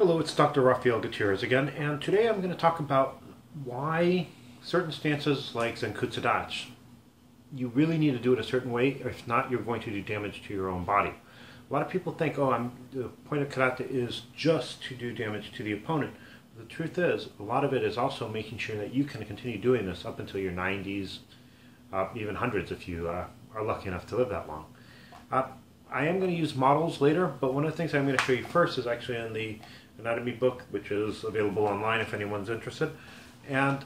Hello, it's Dr. Rafael Gutierrez again, and today I'm going to talk about why certain stances like Zenkutsu Dachi, you really need to do it a certain way, or if not, you're going to do damage to your own body. A lot of people think, the point of karate is just to do damage to the opponent. The truth is, a lot of it is also making sure that you can continue doing this up until your 90s, even hundreds if you are lucky enough to live that long. I am going to use models later, but one of the things I'm going to show you first is actually in the anatomy book, which is available online if anyone's interested. And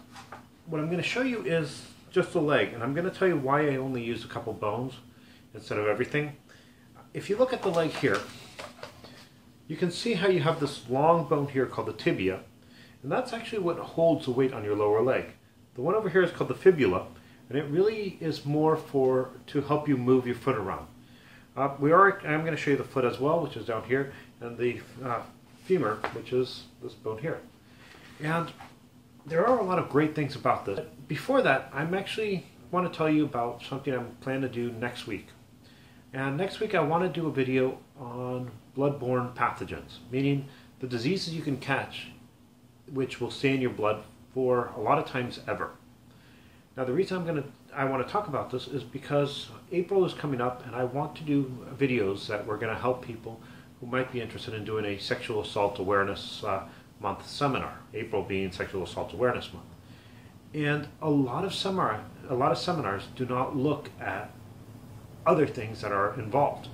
what I'm going to show you is just the leg, and I'm going to tell you why I only use a couple bones instead of everything. If you look at the leg here, you can see how you have this long bone here called the tibia, and that's actually what holds the weight on your lower leg. The one over here is called the fibula, and it really is more to help you move your foot around. I'm going to show you the foot as well, which is down here, and the femur, which is this bone here. And there are a lot of great things about this. Before that, I'm actually want to tell you about something I'm planning to do next week. And next week I want to do a video on blood-borne pathogens, meaning the diseases you can catch which will stay in your blood for a lot of times ever. Now the reason I want to talk about this is because April is coming up, and I want to do videos that we're going to help people who might be interested in doing a Sexual Assault Awareness Month seminar, April being Sexual Assault Awareness Month. And a lot of seminars do not look at other things that are involved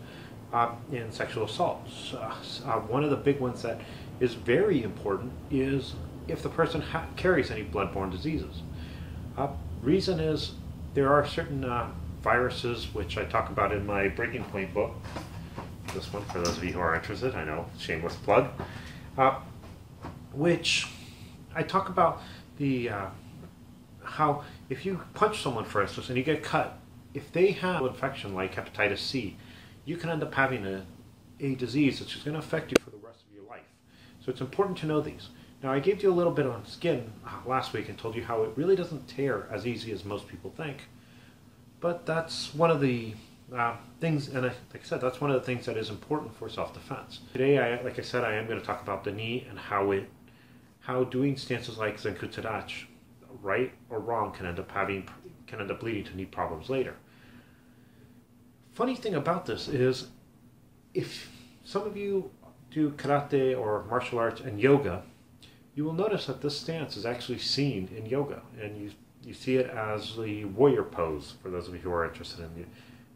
in sexual assaults. One of the big ones that is very important is if the person carries any blood-borne diseases. Reason is there are certain viruses, which I talk about in my Breaking Point book. This one, for those of you who are interested, I know, shameless plug. Which I talk about how if you punch someone, for instance, and you get cut, if they have an infection like hepatitis C, you can end up having a disease that's just going to affect you for the rest of your life. So it's important to know these. Now, I gave you a little bit on skin last week and told you how it really doesn't tear as easy as most people think. But that's one of the things, and like I said, that's one of the things that is important for self-defense. Today, like I said, I am going to talk about the knee and how doing stances like Zenkutsu Dachi, right or wrong, can end up leading to knee problems later. Funny thing about this is, if some of you do karate or martial arts and yoga, you will notice that this stance is actually seen in yoga, and you see it as the warrior pose, for those of you who are interested in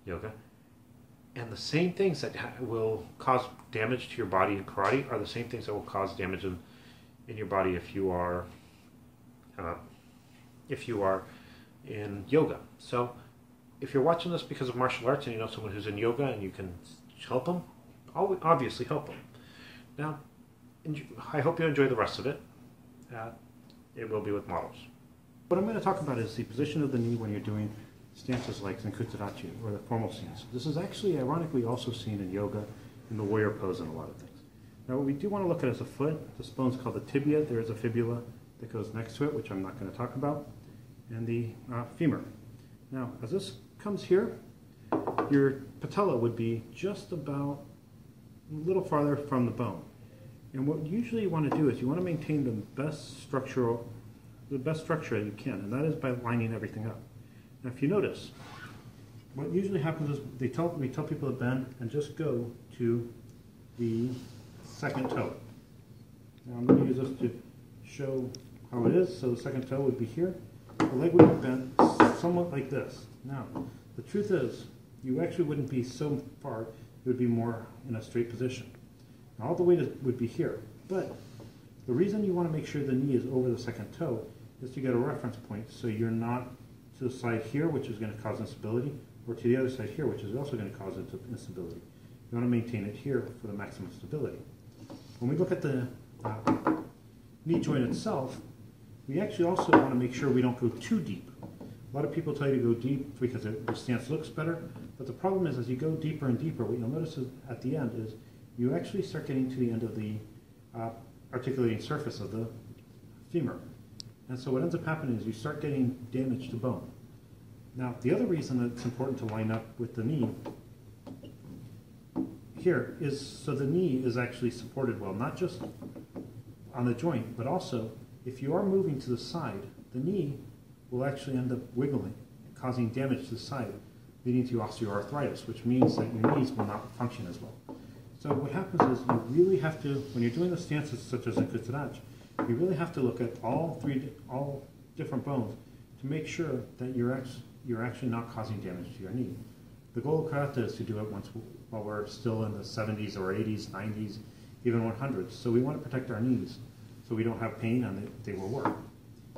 yoga. And the same things that will cause damage to your body in karate are the same things that will cause damage in your body if you are in yoga. So if you're watching this because of martial arts and you know someone who's in yoga and you can help them, obviously help them. Now, I hope you enjoy the rest of it. It will be with models. What I'm going to talk about is the position of the knee when you're doing stances like Zenkutsu Dachi, or the formal stance. This is actually, ironically, also seen in yoga, in the warrior pose, and a lot of things. Now, what we do want to look at is the foot. This bone's called the tibia. There is a fibula that goes next to it, which I'm not going to talk about, and the femur. Now, as this comes here, your patella would be just about a little farther from the bone. And what usually you want to do is you want to maintain the best structure that you can, and that is by lining everything up. Now, if you notice, what usually happens is we tell people to bend and just go to the second toe. Now, I'm going to use this to show how it is. So the second toe would be here. The leg would be bent somewhat like this. Now, the truth is, you actually wouldn't be so far, it would be more in a straight position. Now, all the weight would be here, but the reason you want to make sure the knee is over the second toe is to get a reference point, so you're not to the side here, which is going to cause instability, or to the other side here, which is also going to cause instability. You want to maintain it here for the maximum stability. When we look at the knee joint itself, we actually also want to make sure we don't go too deep. A lot of people tell you to go deep because the stance looks better, but the problem is as you go deeper and deeper, what you'll notice is at the end is you actually start getting to the end of the articulating surface of the femur. And so what ends up happening is you start getting damage to bone. Now, the other reason that it's important to line up with the knee here is so the knee is actually supported well, not just on the joint, but also if you are moving to the side, the knee will actually end up wiggling, causing damage to the side, leading to osteoarthritis, which means that your knees will not function as well. So what happens is you really have to, when you're doing the stances such as Zankutsu Dachi, you really have to look at all different bones to make sure that you're actually not causing damage to your knee. The goal of karate is to do it while we're still in the 70s or 80s, 90s, even 100s. So we want to protect our knees so we don't have pain and they will work.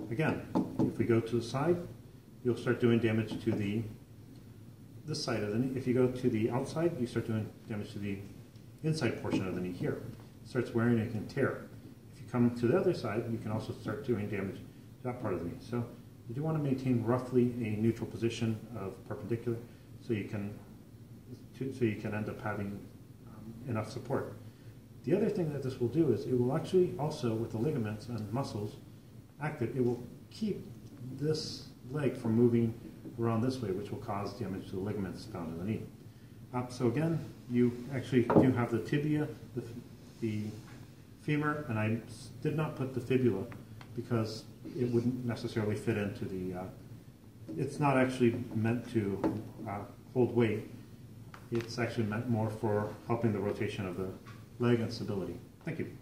Again, if we go to the side, you'll start doing damage to this side of the knee. If you go to the outside, you start doing damage to the inside portion of the knee here. It starts wearing and can tear. If you come to the other side, you can also start doing damage to that part of the knee. So you do want to maintain roughly a neutral position of perpendicular so you can end up having enough support. The other thing that this will do is it will actually also, with the ligaments and muscles active, it will keep this leg from moving around this way, which will cause damage to the ligaments found in the knee. So again, you actually do have the tibia, the femur, and I did not put the fibula because it wouldn't necessarily fit into the, it's not actually meant to hold weight. It's actually meant more for helping the rotation of the leg and stability. Thank you.